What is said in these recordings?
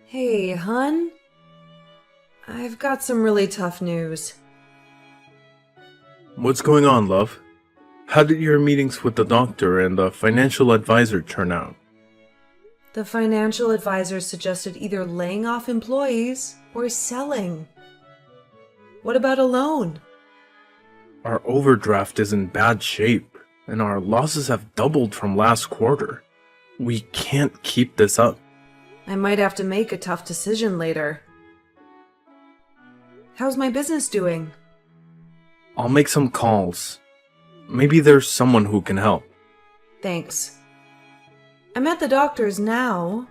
Hey, hun. I've got some really tough news. What's going on, love? How did your meetings with the doctor and the financial advisor turn out? The financial advisor suggested either laying off employees or selling. What about a loan? Our overdraft is in bad shape, and our losses have doubled from last quarter. We can't keep this up. I might have to make a tough decision later. How's my business doing? I'll make some calls. Maybe there's someone who can help. Thanks. I'm at the doctor's now.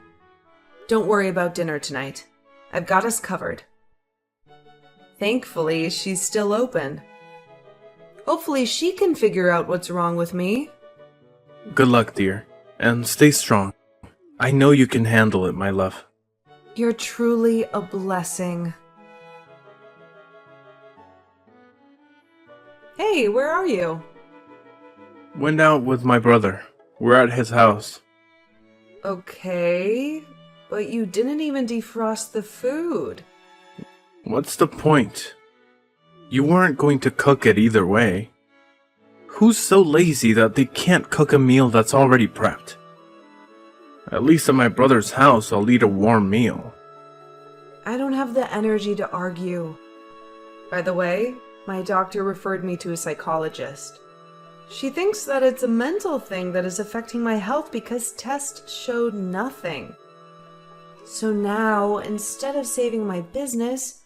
Don't worry about dinner tonight. I've got us covered. Thankfully, she's still open. Hopefully she can figure out what's wrong with me. Good luck, dear, and stay strong. I know you can handle it, my love. You're truly a blessing. Hey, where are you? Went out with my brother. We're at his house. Okay, but you didn't even defrost the food. What's the point? You weren't going to cook it either way. Who's so lazy that they can't cook a meal that's already prepped? At least at my brother's house, I'll eat a warm meal. I don't have the energy to argue. By the way, my doctor referred me to a psychologist. She thinks that it's a mental thing that is affecting my health because tests showed nothing. So now, instead of saving my business,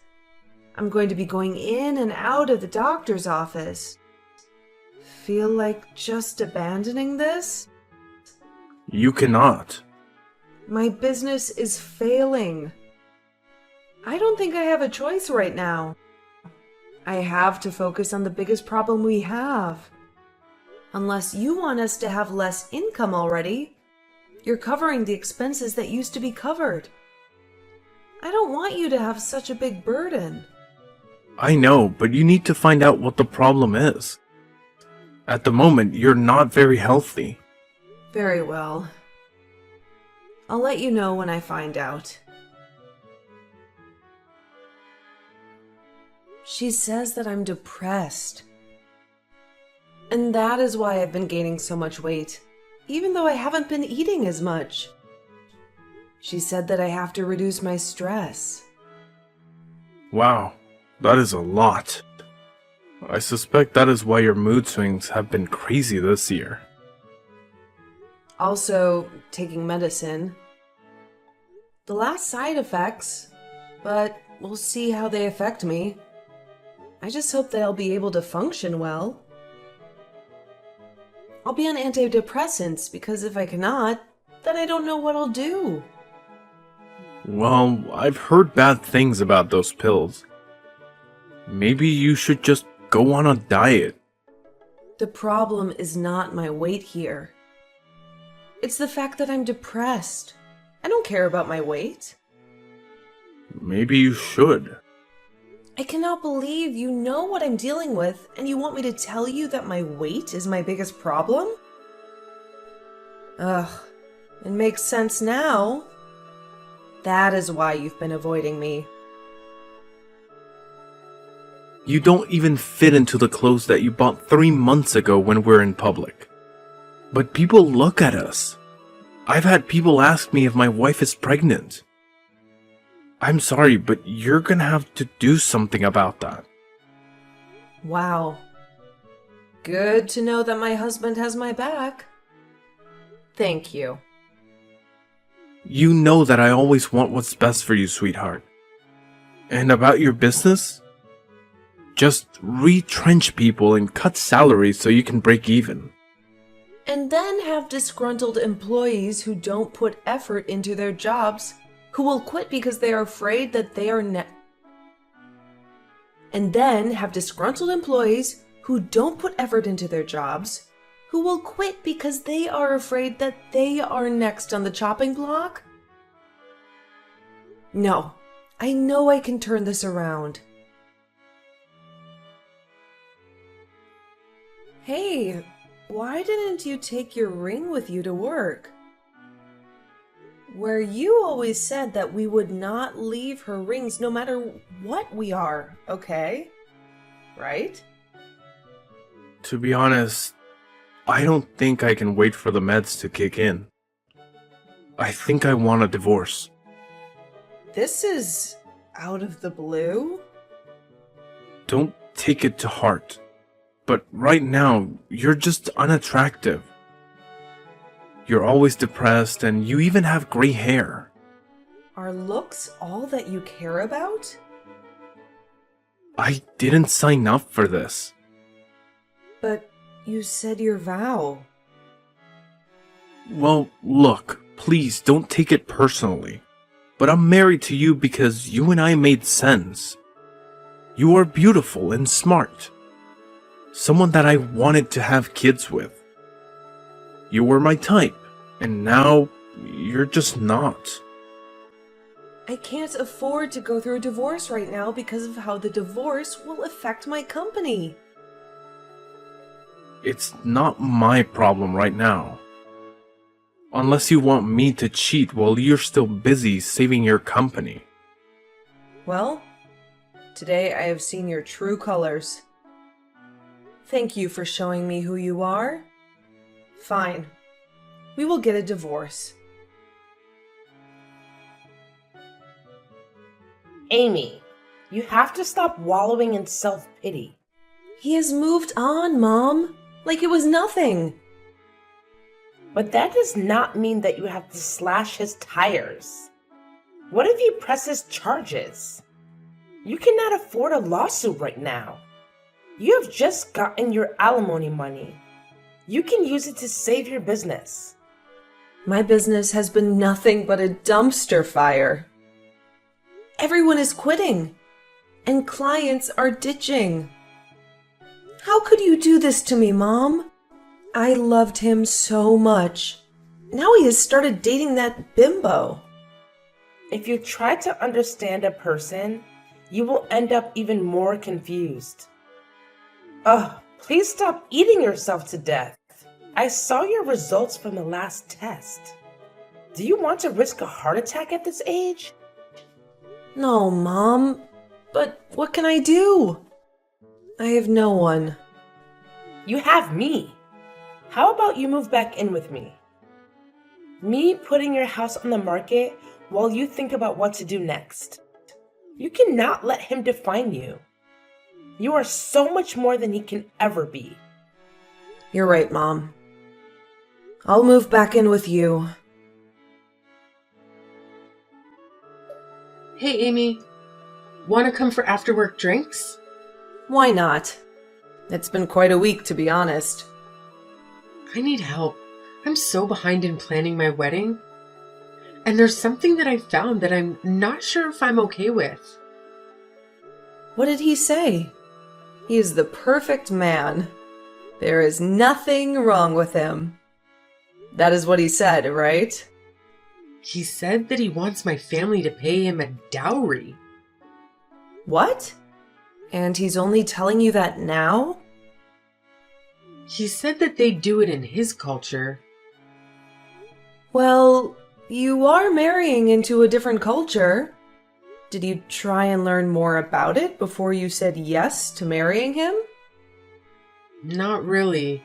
I'm going to be going in and out of the doctor's office. Feel like just abandoning this? You cannot. My business is failing. I don't think I have a choice right now. I have to focus on the biggest problem we have. Unless you want us to have less income already, you're covering the expenses that used to be covered. I don't want you to have such a big burden. I know, but you need to find out what the problem is. At the moment, you're not very healthy. Very well. I'll let you know when I find out. She says that I'm depressed. And that is why I've been gaining so much weight, even though I haven't been eating as much. She said that I have to reduce my stress. Wow, that is a lot. I suspect that is why your mood swings have been crazy this year. Also, taking medicine. The last side effects, but we'll see how they affect me. I just hope that I'll be able to function well. I'll be on antidepressants because if I cannot, then I don't know what I'll do. Well, I've heard bad things about those pills. Maybe you should just go on a diet. The problem is not my weight here. It's the fact that I'm depressed. I don't care about my weight. Maybe you should. I cannot believe you know what I'm dealing with and you want me to tell you that my weight is my biggest problem? Ugh, it makes sense now. That is why you've been avoiding me. You don't even fit into the clothes that you bought 3 months ago when we're in public. But people look at us. I've had people ask me if my wife is pregnant. I'm sorry, but you're gonna have to do something about that. Wow. Good to know that my husband has my back. Thank you. You know that I always want what's best for you, sweetheart. And about your business? Just retrench people and cut salaries so you can break even. And then have disgruntled employees who don't put effort into their jobs, who will quit because they are afraid that they are And then have disgruntled employees who don't put effort into their jobs, who will quit because they are afraid that they are next on the chopping block? No, I know I can turn this around. Hey, why didn't you take your ring with you to work? where you always said that we would not leave her rings no matter what we are, okay? Right? To be honest, I don't think I can wait for the meds to kick in. I think I want a divorce. This is out of the blue? Don't take it to heart. But right now, you're just unattractive. You're always depressed and you even have gray hair. Are looks all that you care about? I didn't sign up for this. But you said your vow. Well, look, please don't take it personally. But I'm married to you because you and I made sense. You are beautiful and smart. Someone that I wanted to have kids with. You were my type, and now you're just not. I can't afford to go through a divorce right now because of how the divorce will affect my company. It's not my problem right now. Unless you want me to cheat while you're still busy saving your company. Well, today I have seen your true colors. Thank you for showing me who you are. Fine. We will get a divorce. Amy, you have to stop wallowing in self-pity. He has moved on, Mom. Like it was nothing. But that does not mean that you have to slash his tires. What if he presses charges? You cannot afford a lawsuit right now. You have just gotten your alimony money. You can use it to save your business. My business has been nothing but a dumpster fire. Everyone is quitting, and clients are ditching. How could you do this to me, Mom? I loved him so much. Now he has started dating that bimbo. If you try to understand a person, you will end up even more confused. Ugh, please stop eating yourself to death. I saw your results from the last test. Do you want to risk a heart attack at this age? No, Mom. But what can I do? I have no one. You have me. How about you move back in with me? Me putting your house on the market while you think about what to do next. You cannot let him define you. You are so much more than he can ever be. You're right, Mom. I'll move back in with you. Hey, Amy. Want to come for after-work drinks? Why not? It's been quite a week, to be honest. I need help. I'm so behind in planning my wedding. And there's something that I found that I'm not sure if I'm okay with. What did he say? He is the perfect man. There is nothing wrong with him. That is what he said, right? He said that he wants my family to pay him a dowry. What? And he's only telling you that now? He said that they do it in his culture. Well, you are marrying into a different culture. Did you try and learn more about it before you said yes to marrying him? Not really.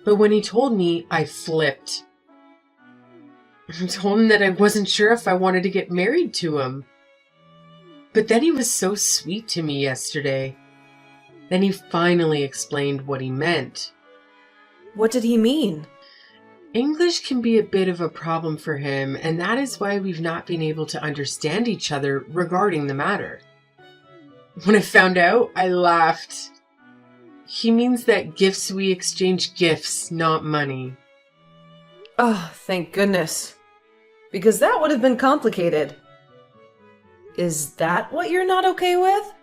But when he told me, I flipped. I told him that I wasn't sure if I wanted to get married to him. But then he was so sweet to me yesterday. Then he finally explained what he meant. What did he mean? English can be a bit of a problem for him, and that is why we've not been able to understand each other regarding the matter. When I found out, I laughed. He means that gifts we exchange gifts, not money. Oh, thank goodness. Because that would have been complicated. Is that what you're not okay with?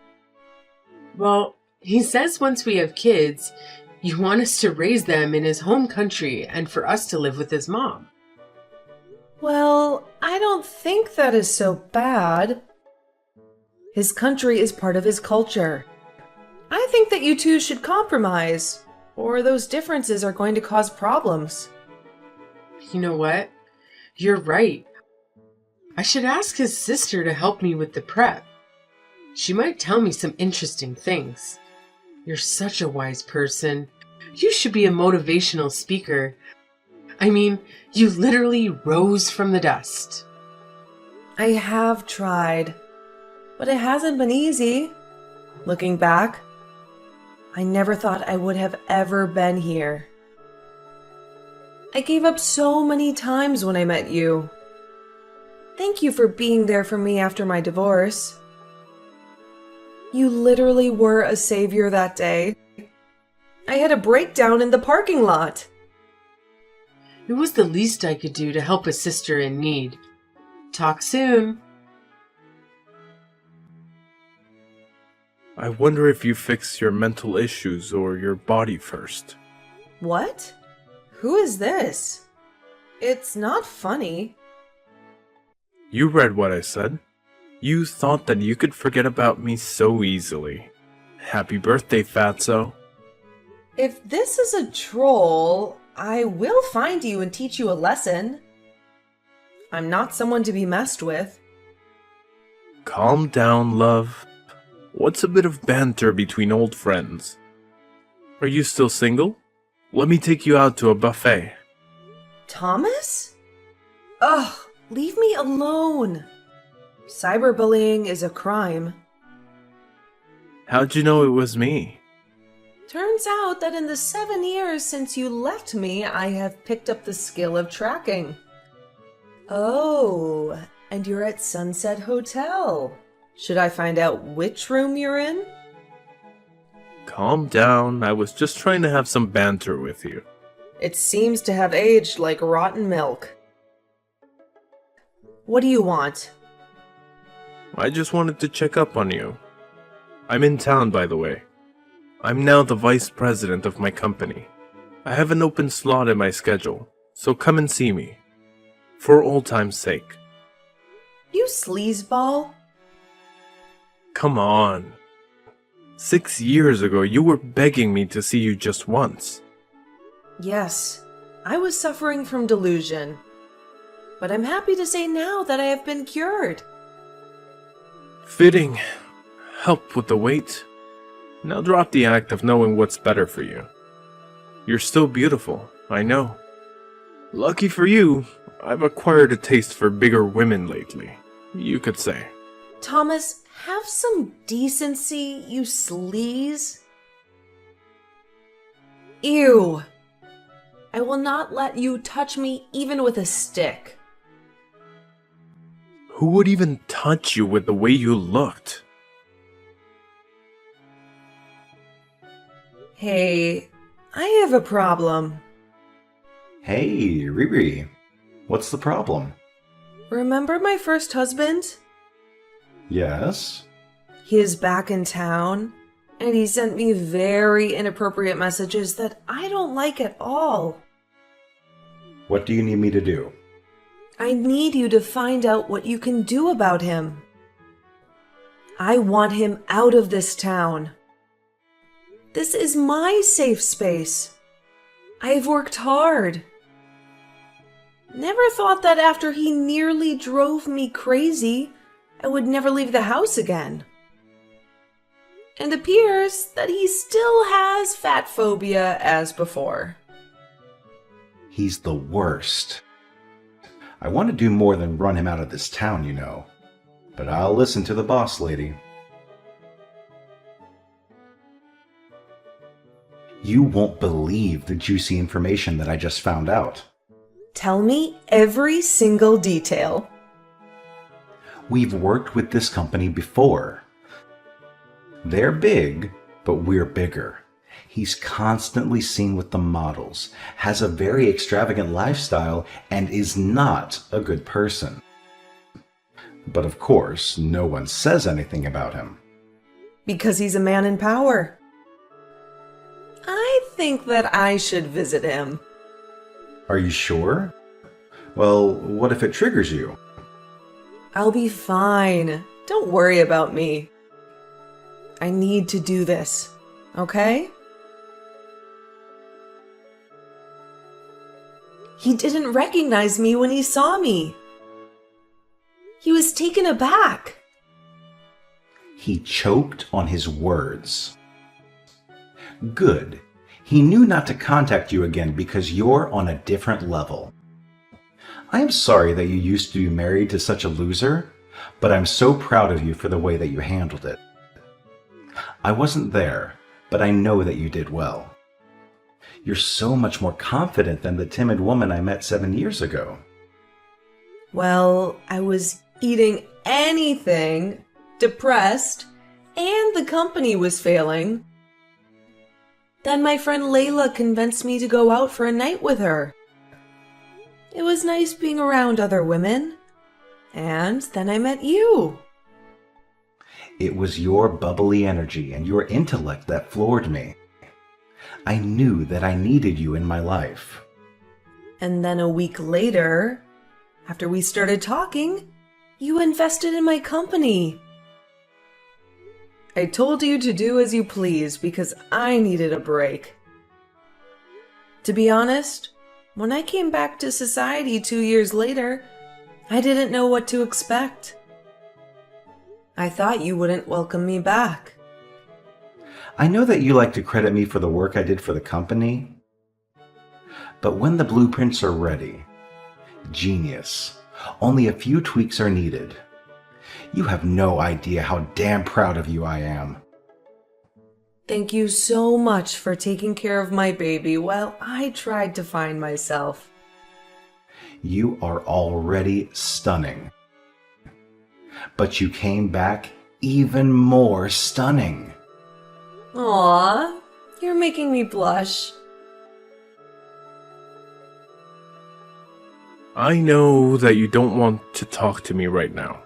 Well, he says once we have kids, you want us to raise them in his home country and for us to live with his mom. Well, I don't think that is so bad. His country is part of his culture. I think that you two should compromise, or those differences are going to cause problems. You know what? You're right. I should ask his sister to help me with the prep. She might tell me some interesting things. You're such a wise person. You should be a motivational speaker. I mean, you literally rose from the dust. I have tried, but it hasn't been easy. Looking back, I never thought I would have ever been here. I gave up so many times when I met you. Thank you for being there for me after my divorce. You literally were a savior that day. I had a breakdown in the parking lot. It was the least I could do to help a sister in need. Talk soon. I wonder if you fix your mental issues or your body first. What? Who is this? It's not funny. You read what I said. You thought that you could forget about me so easily. Happy birthday, Fatso. If this is a troll, I will find you and teach you a lesson. I'm not someone to be messed with. Calm down, love. What's a bit of banter between old friends? Are you still single? Let me take you out to a buffet. Thomas? Ugh, leave me alone. Cyberbullying is a crime. How'd you know it was me? Turns out that in the 7 years since you left me, I have picked up the skill of tracking. Oh, and you're at Sunset Hotel. Should I find out which room you're in? Calm down, I was just trying to have some banter with you. It seems to have aged like rotten milk. What do you want? I just wanted to check up on you. I'm in town, by the way. I'm now the vice president of my company. I have an open slot in my schedule, so come and see me. For old time's sake. You sleazeball? Come on. 6 years ago, you were begging me to see you just once. Yes, I was suffering from delusion. But I'm happy to say now that I have been cured. Fitting. Help with the weight. Now drop the act of knowing what's better for you. You're still beautiful, I know. Lucky for you, I've acquired a taste for bigger women lately, you could say. Thomas, have some decency, you sleaze. Ew. I will not let you touch me even with a stick. Who would even touch you with the way you looked? Hey, I have a problem. Hey, Riri. What's the problem? Remember my first husband? Yes? He is back in town, and he sent me very inappropriate messages that I don't like at all. What do you need me to do? I need you to find out what you can do about him. I want him out of this town. This is my safe space. I've worked hard. Never thought that after he nearly drove me crazy, I would never leave the house again. And appears that he still has fat phobia as before. He's the worst. I want to do more than run him out of this town, you know. But I'll listen to the boss lady. You won't believe the juicy information that I just found out. Tell me every single detail. We've worked with this company before. They're big, but we're bigger. He's constantly seen with the models, has a very extravagant lifestyle, and is not a good person. But of course, no one says anything about him. Because he's a man in power. I think that I should visit him. Are you sure? Well, what if it triggers you? I'll be fine. Don't worry about me. I need to do this, okay? He didn't recognize me when he saw me. He was taken aback. He choked on his words. Good. He knew not to contact you again because you're on a different level. I am sorry that you used to be married to such a loser, but I'm so proud of you for the way that you handled it. I wasn't there, but I know that you did well. You're so much more confident than the timid woman I met 7 years ago. Well, I was eating anything, depressed, and the company was failing. Then my friend Layla convinced me to go out for a night with her. It was nice being around other women. And then I met you. It was your bubbly energy and your intellect that floored me. I knew that I needed you in my life. And then a week later, after we started talking, you invested in my company. I told you to do as you please because I needed a break. To be honest, when I came back to society 2 years later, I didn't know what to expect. I thought you wouldn't welcome me back. I know that you like to credit me for the work I did for the company, but when the blueprints are ready, genius, only a few tweaks are needed. You have no idea how damn proud of you I am. Thank you so much for taking care of my baby while I tried to find myself. You are already stunning. But you came back even more stunning. Aww, you're making me blush. I know that you don't want to talk to me right now,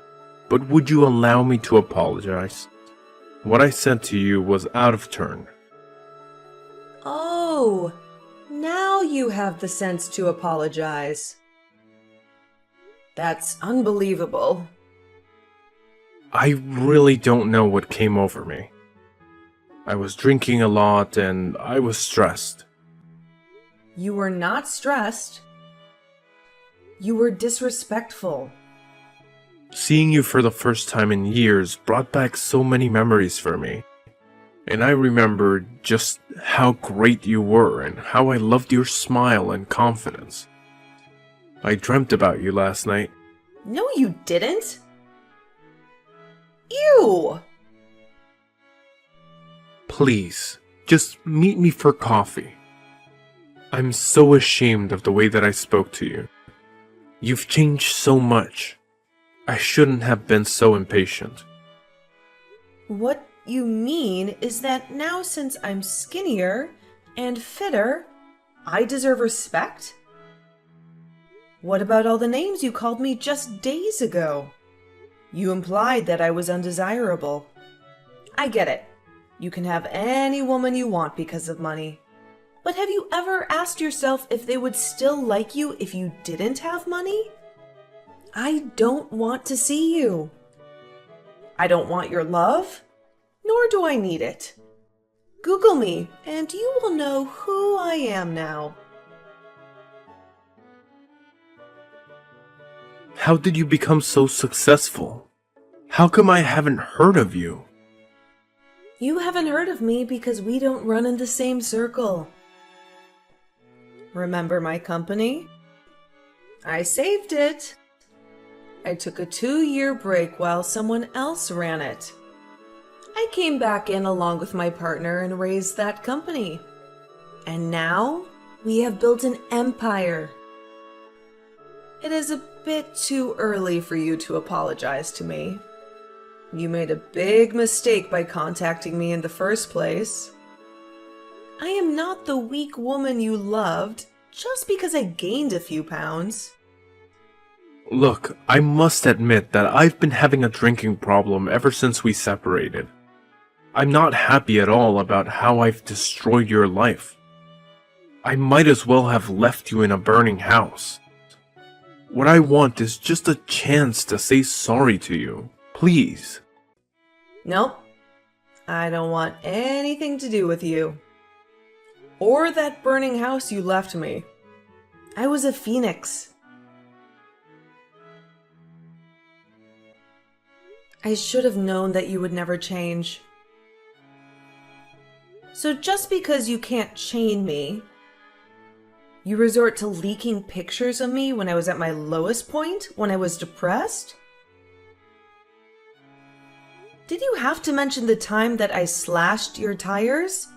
but would you allow me to apologize? What I said to you was out of turn. Oh, now you have the sense to apologize. That's unbelievable. I really don't know what came over me. I was drinking a lot and I was stressed. You were not stressed. You were disrespectful. Seeing you for the first time in years brought back so many memories for me. And I remembered just how great you were and how I loved your smile and confidence. I dreamt about you last night. No, you didn't. Ew! Please, just meet me for coffee. I'm so ashamed of the way that I spoke to you. You've changed so much. I shouldn't have been so impatient. What you mean is that now since I'm skinnier and fitter, I deserve respect? What about all the names you called me just days ago? You implied that I was undesirable. I get it. You can have any woman you want because of money. But have you ever asked yourself if they would still like you if you didn't have money? I don't want to see you. I don't want your love, nor do I need it. Google me, and you will know who I am now. How did you become so successful? How come I haven't heard of you? You haven't heard of me because we don't run in the same circle. Remember my company? I saved it. I took a 2-year break while someone else ran it. I came back in along with my partner and raised that company. And now we have built an empire. It is a bit too early for you to apologize to me. You made a big mistake by contacting me in the first place. I am not the weak woman you loved just because I gained a few pounds. Look, I must admit that I've been having a drinking problem ever since we separated. I'm not happy at all about how I've destroyed your life. I might as well have left you in a burning house. What I want is just a chance to say sorry to you. Please. Nope. I don't want anything to do with you. Or that burning house you left me. I was a phoenix. I should have known that you would never change. So just because you can't chain me, you resort to leaking pictures of me when I was at my lowest point, when I was depressed? Did you have to mention the time that I slashed your tires?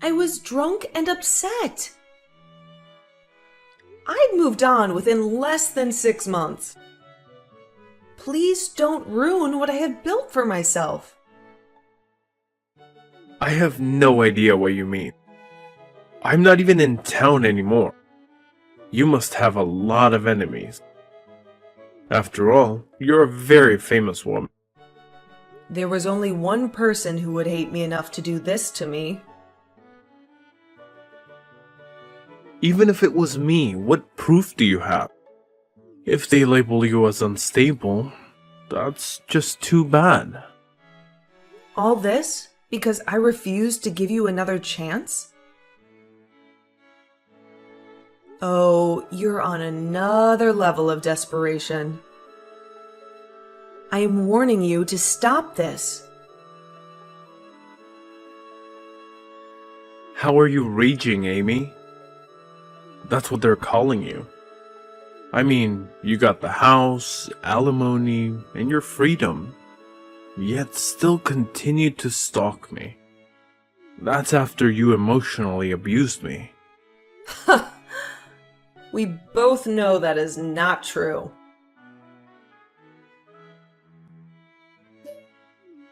I was drunk and upset. I'd moved on within less than 6 months. Please don't ruin what I have built for myself. I have no idea what you mean. I'm not even in town anymore. You must have a lot of enemies. After all, you're a very famous woman. There was only one person who would hate me enough to do this to me. Even if it was me, what proof do you have? If they label you as unstable, that's just too bad. All this because I refused to give you another chance? Oh, you're on another level of desperation. I am warning you to stop this. How are you raging, Amy? That's what they're calling you. I mean, you got the house, alimony, and your freedom, yet still continue to stalk me. That's after you emotionally abused me. We both know that is not true.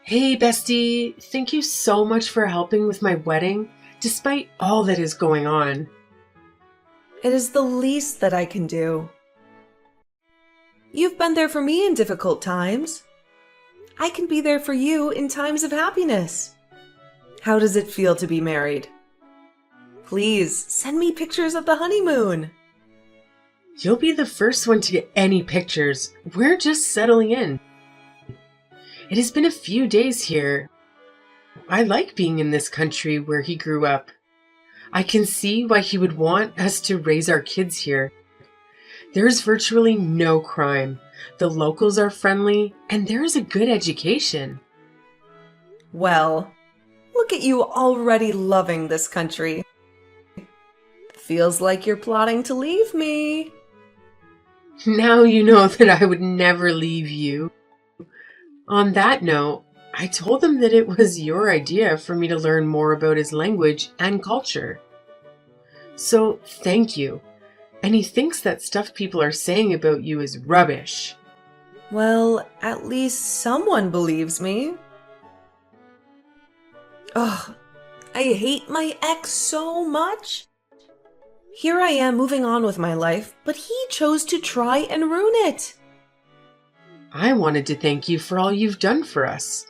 Hey, bestie. Thank you so much for helping with my wedding, despite all that is going on. It is the least that I can do. You've been there for me in difficult times. I can be there for you in times of happiness. How does it feel to be married? Please send me pictures of the honeymoon. You'll be the first one to get any pictures. We're just settling in. It has been a few days here. I like being in this country where he grew up. I can see why he would want us to raise our kids here. There's virtually no crime. The locals are friendly, and there is a good education. Well, look at you already loving this country. Feels like you're plotting to leave me. Now you know that I would never leave you. On that note, I told him that it was your idea for me to learn more about his language and culture. So, thank you. And he thinks that stuff people are saying about you is rubbish. Well, at least someone believes me. Ugh, I hate my ex so much. Here I am moving on with my life, but he chose to try and ruin it. I wanted to thank you for all you've done for us.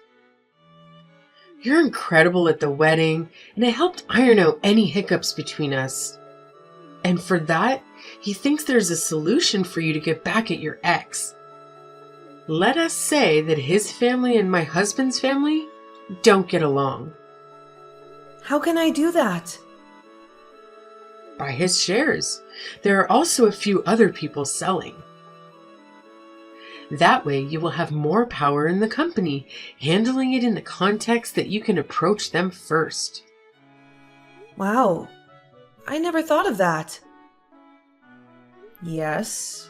You're incredible at the wedding, and it helped iron out any hiccups between us. And for that, he thinks there's a solution for you to get back at your ex. Let us say that his family and my husband's family don't get along. How can I do that? Buy his shares. There are also a few other people selling. That way you will have more power in the company, handling it in the context that you can approach them first. Wow, I never thought of that. Yes,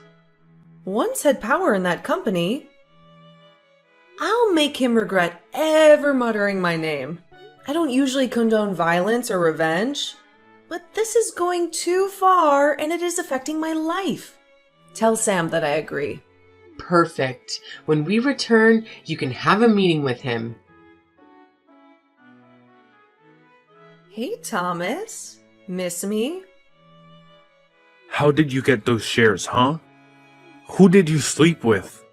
once had power in that company. I'll make him regret ever muttering my name. I don't usually condone violence or revenge, but this is going too far and it is affecting my life. Tell Sam that I agree. Perfect. When we return, you can have a meeting with him. Hey, Thomas. Miss me? How did you get those shares, huh? Who did you sleep with?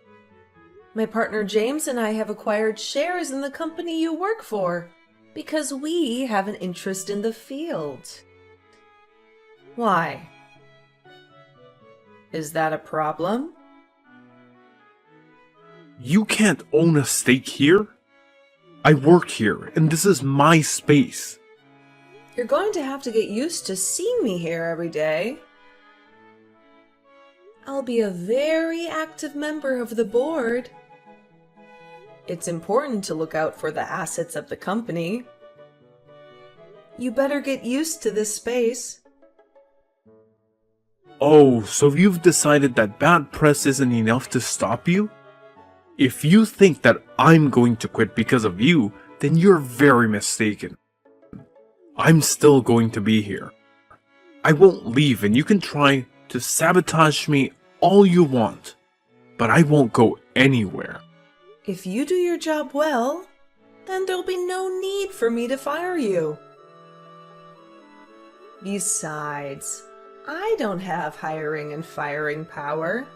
My partner James and I have acquired shares in the company you work for because we have an interest in the field. Why? Is that a problem? You can't own a stake here? I work here, and this is my space. You're going to have to get used to seeing me here every day. I'll be a very active member of the board. It's important to look out for the assets of the company. You better get used to this space. Oh, so you've decided that bad press isn't enough to stop you? If you think that I'm going to quit because of you, then you're very mistaken. I'm still going to be here. I won't leave, and you can try to sabotage me all you want, but I won't go anywhere. If you do your job well, then there'll be no need for me to fire you. Besides, I don't have hiring and firing power.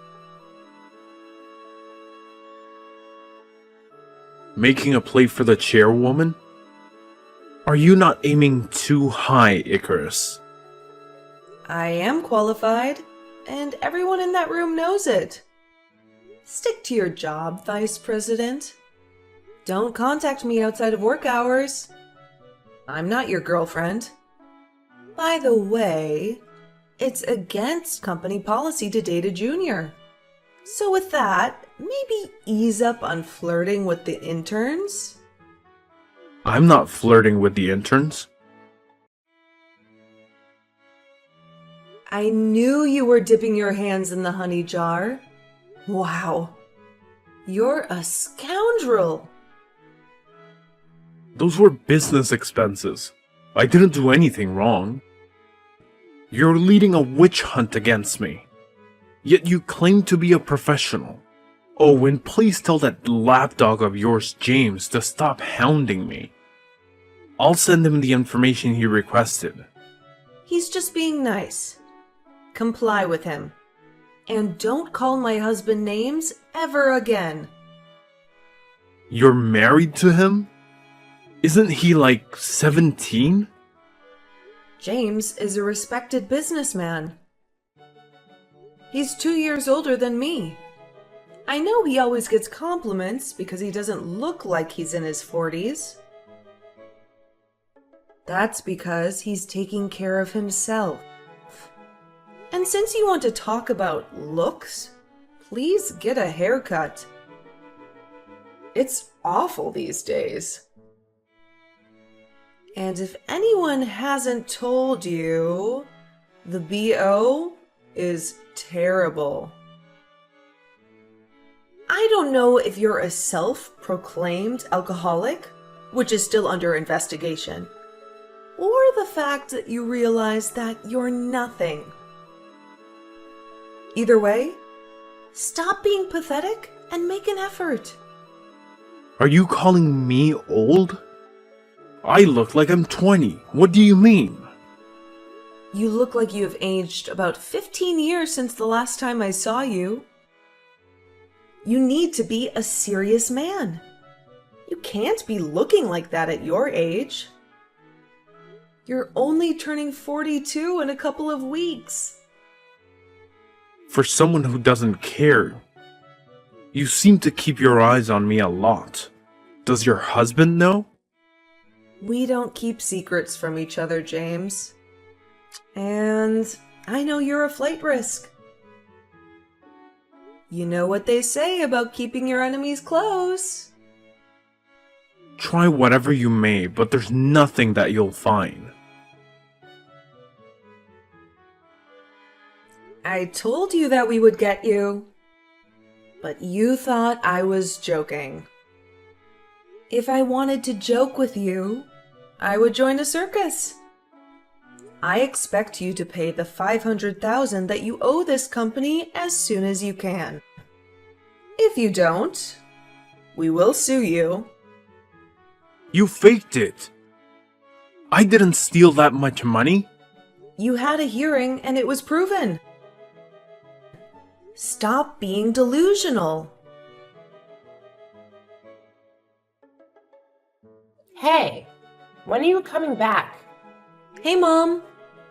Making a play for the chairwoman? Are you not aiming too high, Icarus? I am qualified, and everyone in that room knows it. Stick to your job, Vice President. Don't contact me outside of work hours. I'm not your girlfriend. By the way, it's against company policy to date a junior. So with that, maybe ease up on flirting with the interns? I'm not flirting with the interns. I knew you were dipping your hands in the honey jar. Wow. You're a scoundrel. Those were business expenses. I didn't do anything wrong. You're leading a witch hunt against me. Yet you claim to be a professional. Oh, and please tell that lapdog of yours, James, to stop hounding me. I'll send him the information he requested. He's just being nice. Comply with him. And don't call my husband names ever again. You're married to him? Isn't he like 17? James is a respected businessman. He's 2 years older than me. I know he always gets compliments because he doesn't look like he's in his 40s. That's because he's taking care of himself. And since you want to talk about looks, please get a haircut. It's awful these days. And if anyone hasn't told you, the BO is terrible. I don't know if you're a self-proclaimed alcoholic, which is still under investigation, or the fact that you realize that you're nothing. Either way, stop being pathetic and make an effort. Are you calling me old? I look like I'm 20. What do you mean? You look like you've aged about 15 years since the last time I saw you. You need to be a serious man. You can't be looking like that at your age. You're only turning 42 in a couple of weeks. For someone who doesn't care, you seem to keep your eyes on me a lot. Does your husband know? We don't keep secrets from each other, James. And I know you're a flight risk. You know what they say about keeping your enemies close. Try whatever you may, but there's nothing that you'll find. I told you that we would get you. But you thought I was joking. If I wanted to joke with you, I would join a circus. I expect you to pay the $500,000 that you owe this company as soon as you can. If you don't, we will sue you. You faked it. I didn't steal that much money. You had a hearing and it was proven. Stop being delusional. Hey, when are you coming back? Hey, Mom.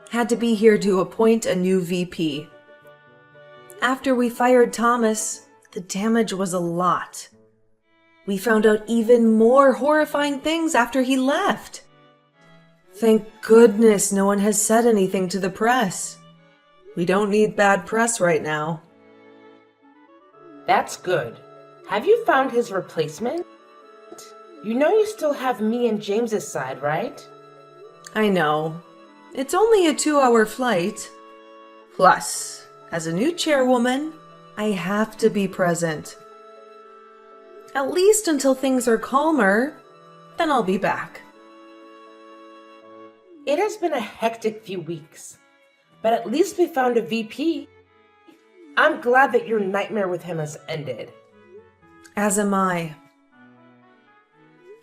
Had to be here to appoint a new VP. After we fired Thomas, the damage was a lot. We found out even more horrifying things after he left. Thank goodness no one has said anything to the press. We don't need bad press right now. That's good. Have you found his replacement? You know you still have me and James's side, right? I know. It's only a 2-hour flight. Plus, as a new chairwoman, I have to be present. At least until things are calmer, then I'll be back. It has been a hectic few weeks, but at least we found a VP. I'm glad that your nightmare with him has ended. As am I.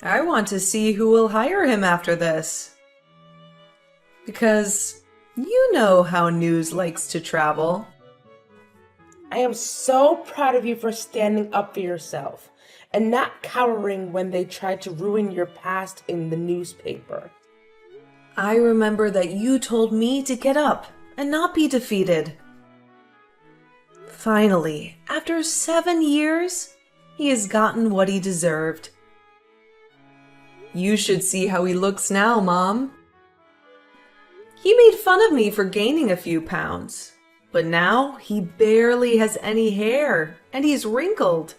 I want to see who will hire him after this. Because you know how news likes to travel. I am so proud of you for standing up for yourself and not cowering when they tried to ruin your past in the newspaper. I remember that you told me to get up and not be defeated. Finally, after 7 years, he has gotten what he deserved. You should see how he looks now, Mom. He made fun of me for gaining a few pounds, but now he barely has any hair and he's wrinkled.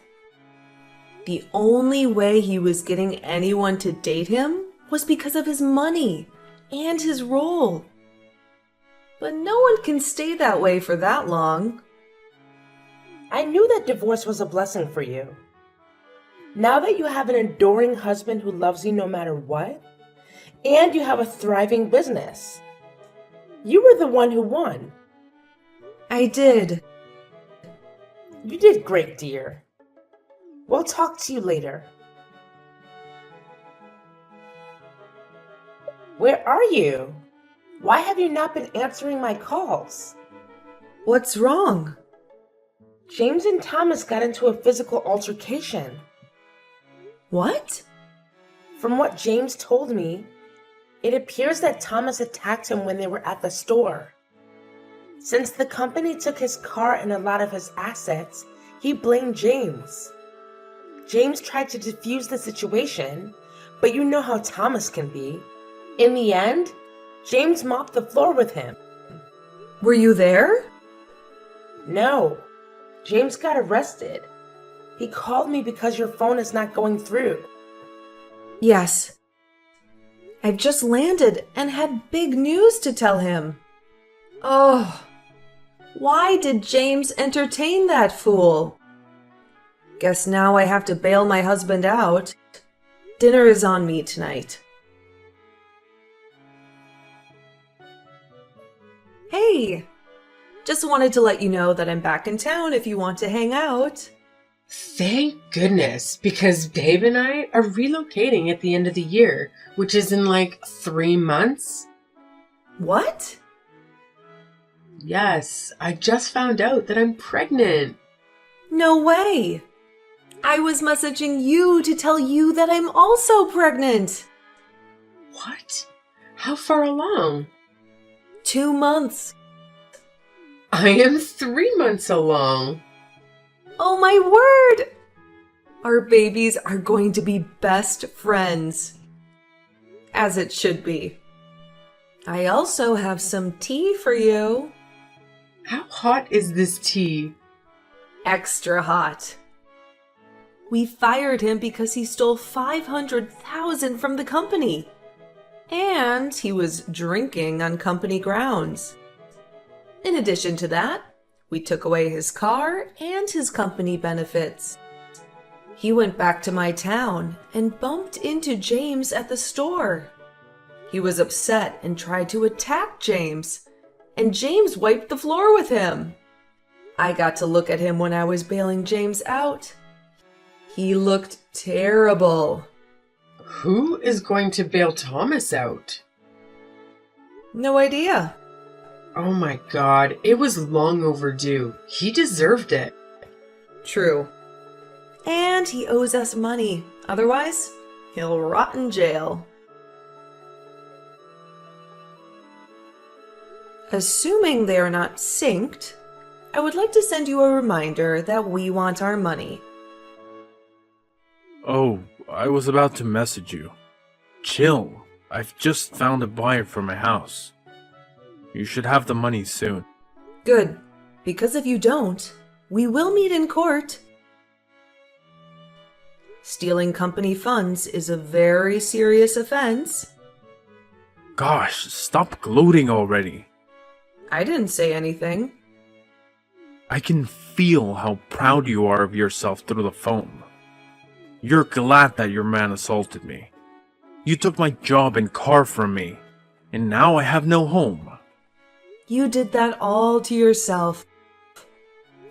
The only way he was getting anyone to date him was because of his money and his role. But no one can stay that way for that long. I knew that divorce was a blessing for you. Now that you have an adoring husband who loves you no matter what, and you have a thriving business, you were the one who won. I did. You did great, dear. We'll talk to you later. Where are you? Why have you not been answering my calls? What's wrong? James and Thomas got into a physical altercation. What? From what James told me, it appears that Thomas attacked him when they were at the store. Since the company took his car and a lot of his assets, he blamed James. James tried to defuse the situation, but you know how Thomas can be. In the end, James mopped the floor with him. Were you there? No, James got arrested. He called me because your phone is not going through. Yes. I've just landed and had big news to tell him. Oh, why did James entertain that fool? Guess now I have to bail my husband out. Dinner is on me tonight. Hey, just wanted to let you know that I'm back in town if you want to hang out. Thank goodness, because Dave and I are relocating at the end of the year, which is in like 3 months. What? Yes, I just found out that I'm pregnant. No way. I was messaging you to tell you that I'm also pregnant. What? How far along? 2 months. I am 3 months along. Oh my word! Our babies are going to be best friends. As it should be. I also have some tea for you. How hot is this tea? Extra hot. We fired him because he stole $500,000 from the company. And he was drinking on company grounds. In addition to that, we took away his car and his company benefits. He went back to my town and bumped into James at the store. He was upset and tried to attack James, and James wiped the floor with him. I got to look at him when I was bailing James out. He looked terrible. Who is going to bail Thomas out? No idea. Oh my god, it was long overdue. He deserved it. True. And he owes us money. Otherwise, he'll rot in jail. Assuming they are not synced, I would like to send you a reminder that we want our money. Oh, I was about to message you. Chill. I've just found a buyer for my house. You should have the money soon. Good, because if you don't, we will meet in court Stealing company funds is a very serious offense. Gosh, stop gloating already. I didn't say anything. I can feel how proud you are of yourself through the phone. You're glad that your man assaulted me. You took my job and car from me, and now I have no home. You did that all to yourself.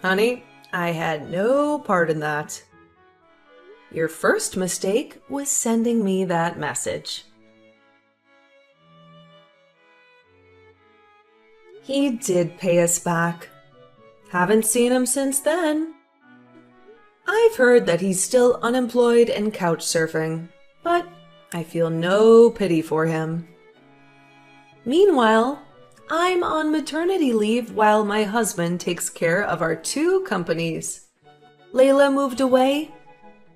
Honey, I had no part in that. Your first mistake was sending me that message. He did pay us back. Haven't seen him since then. I've heard that he's still unemployed and couch surfing, but I feel no pity for him. Meanwhile, I'm on maternity leave while my husband takes care of our 2 companies. Layla moved away,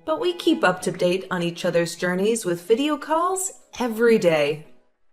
but we keep up to date on each other's journeys with video calls every day.